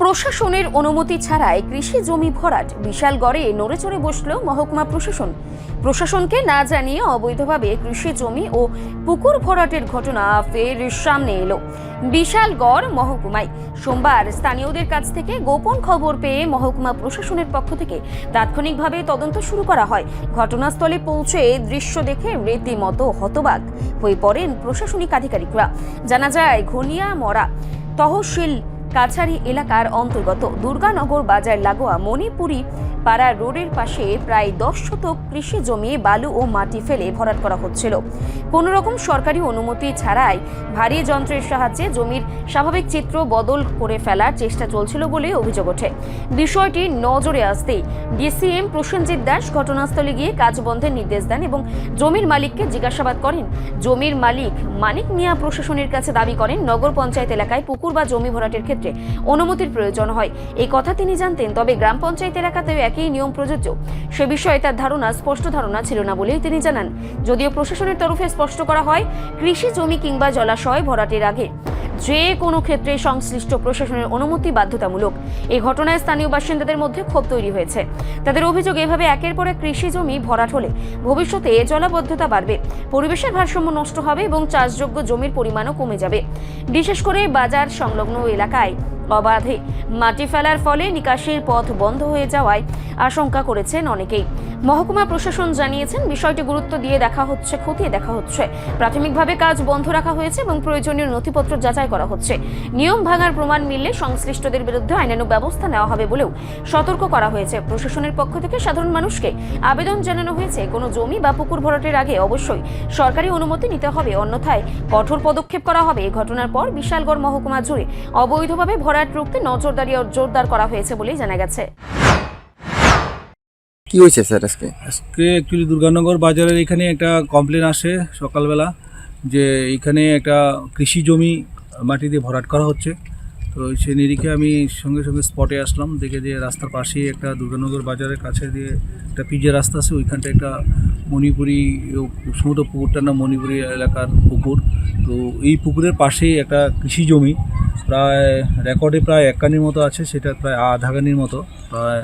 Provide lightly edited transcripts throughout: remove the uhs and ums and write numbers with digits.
প্রশাসনের অনুমতি ছাড়াই কৃষি জমি ভরাট বিশালগড়ে নড়েচড়ে বসল মহকুমা প্রশাসন। প্রশাসনকে না জানিয়ে অবৈধভাবে কৃষি জমি ও পুকুর ভরাটের ঘটনা ফের সামনে এলো বিশালগড় মহকুমায়। সোমবার স্থানীয়দের কাছ থেকে গোপন খবর পেয়ে মহকুমা প্রশাসনের পক্ষ থেকে তাৎক্ষণিকভাবে তদন্ত শুরু করা হয়। ঘটনাস্থলে পৌঁছে দৃশ্য দেখে রীতিমতো হতবাক হয়ে পড়েন প্রশাসনিক আধিকারিকরা। জানা যায় ঘনিয়ামরা তহসিল কাছারি এলাকার অন্তর্গত দুর্গানগর বাজার লাগোয়া মণিপুরি পাড়া রোডের পাশে প্রায় 10 শতক কৃষি জমি বালু ও মাটি ফেলে ভরাট করা হচ্ছিল। কোনো রকম সরকারি অনুমতি ছাড়াই ভারী যন্ত্রের সাহায্যে জমির স্বাভাবিক চিত্র বদল করে ফেলার চেষ্টা চলছিল বলে অভিযোগ ওঠে। বিষয়টি নজরে আসতেই ডিসিএম প্রসেনজিৎ দাস ঘটনাস্থলে গিয়ে কাজ বন্ধের নির্দেশ দেন এবং জমির মালিককে জিজ্ঞাসাবাদ করেন। জমির মালিক মানিক মিয়া প্রশাসনের কাছে দাবি করেন নগর পঞ্চায়েত এলাকায় পুকুর বা জমি ভরাটের ক্ষেত্রে অনুমতির প্রয়োজন হয়। এই কথা তিনি জানতেন, তবে গ্রাম পঞ্চায়েত এলাকাতেও একই নিয়ম প্রযোজ্য সে বিষয়ে তার স্পষ্ট ধারণা ছিল না বলেই তিনি জানান। যদিও প্রশাসনের তরফে স্পষ্ট করা হয় কৃষি জমি কিংবা জলাশয় ভরাটের আগে যে কোনো ক্ষেত্রে সংশ্লিষ্ট প্রশাসনের অনুমতি বাধ্যতামূলক। এই ঘটনায় স্থানীয় বাসিন্দাদের মধ্যে ক্ষোভ তৈরি হয়েছে। তাদের অভিযোগ, এভাবে একের পর এক কৃষি জমি ভরাট হলে ভবিষ্যতে জলাবদ্ধতা বাড়বে, পরিবেশের ভারসাম্য নষ্ট হবে এবং চাষযোগ্য জমির পরিমাণও কমে যাবে। বিশেষ করে বাজার সংলগ্ন এলাকায় অবাধে মাটি ফেলার ফলে নিকাশির পথ বন্ধ হয়ে যাওয়ায় আশঙ্কা করেছেন অনেকেই। মহকুমা প্রশাসন জানিয়েছেন বিষয়টি গুরুত্ব দিয়ে খতিয়ে দেখা হচ্ছে। প্রাথমিকভাবে কাজ বন্ধ রাখা হয়েছে এবং প্রয়োজনীয় নথিপত্র যাচাই করা হচ্ছে। নিয়ম ভাঙার প্রমাণ মিললে সংশ্লিষ্টদের বিরুদ্ধে আইনানুগ ব্যবস্থা নেওয়া হবে বলেও সতর্ক করা হয়েছে। প্রশাসনের পক্ষ থেকে সাধারণ মানুষকে আবেদন জানানো হয়েছে, কোনো জমি বা পুকুর ভরাটের আগে অবশ্যই সরকারি অনুমতি নিতে হবে, অন্যথায় কঠোর পদক্ষেপ করা হবে। এই ঘটনার পর বিশালগড় মহকুমা জুড়ে অবৈধভাবে ভরাট রুখতে নজরদারি জোরদার করা হয়েছে বলেই জানা গেছে। কি হয়েছে স্যার আজকে? অ্যাকচুয়ালি দুর্গানগর বাজারের এখানে একটা কমপ্লেন আসে সকালবেলা যে এখানে একটা কৃষি জমি মাটি দিয়ে ভরাট করা হচ্ছে। তো সেই নিরিখে আমি সঙ্গে সঙ্গে স্পটে আসলাম, দেখে যে রাস্তার পাশেই একটা দুর্গানগর বাজারের কাছে দিয়ে একটা পিচের রাস্তা আছে, ওইখানটা একটা মণিপুরি সমুদ্র পুকুরটার নাম মণিপুরি এলাকার পুকুর। তো এই পুকুরের পাশেই একটা কৃষি জমি প্রায় রেকর্ডে প্রায় 1 কানির মতো আছে, সেটা প্রায় আধা কানির মতো, প্রায়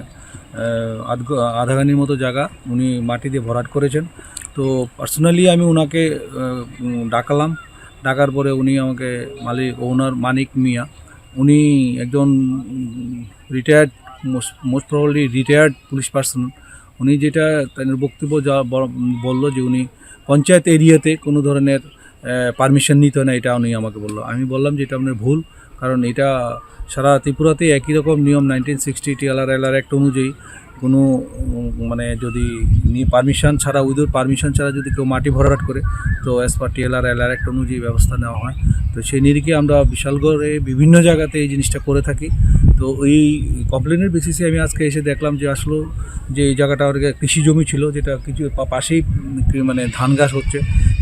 আধা কানির মতো জায়গা উনি মাটি দিয়ে ভরাট করেছেন। তো পার্সোনালি আমি ওনাকে ডাকার পরে উনি আমাকে ওনার মানিক মিয়া, উনি একজন retired, most probably retired police person. উনি যেটা তার বক্তব্য বললো যে উনি পঞ্চায়েত এরিয়াতে কোনো ধরনের পারমিশন নিতে হয় না, এটা উনি আমাকে বললো। আমি বললাম যে এটা আপনার ভুল, কারণ এটা সারা ত্রিপুরাতে একই রকম নিয়ম 1960 TLR অ্যাক্ট অনুযায়ী কোনো যদি পারমিশন ছাড়া, উইদাউট পারমিশন ছাড়া যদি কেউ মাটি ভরাট করে তো অ্যাজ পার TLR অ্যাক্ট অনুযায়ী ব্যবস্থা নেওয়া হয়। তো সেই নিরিখে আমরা বিশালগড়ে বিভিন্ন জায়গাতে এই জিনিসটা করে থাকি। তো এই কমপ্লেনের বেসিসে আমি আজকে এসে দেখলাম যে আসলে যে এই জায়গাটা কৃষি জমি ছিল, যেটা কিছু পাশেই ধান গাছ হচ্ছে,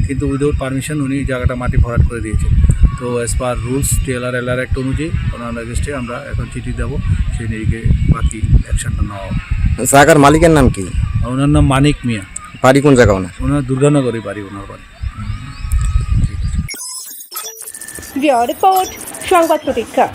কিন্তু উইদাউট পারমিশন উনি জায়গাটা মাটি ভরাট করে দিয়েছেন। তো as per rules TLR act অনুযায়ী ওনার এগেস্টে আমরা এখন চিঠি দেবো, সেই নিরিখে বাকি অ্যাকশনটা নেওয়া হবে। জায়গার মালিকের নাম কি? ওনার নাম মানিক মিয়া। বাড়ি কোন জায়গা ওনার? ওনার দুর্গানগরই বাড়ি, ওনার বাড়ি। রিপোর্ট সংবাদ প্রতীক্ষা।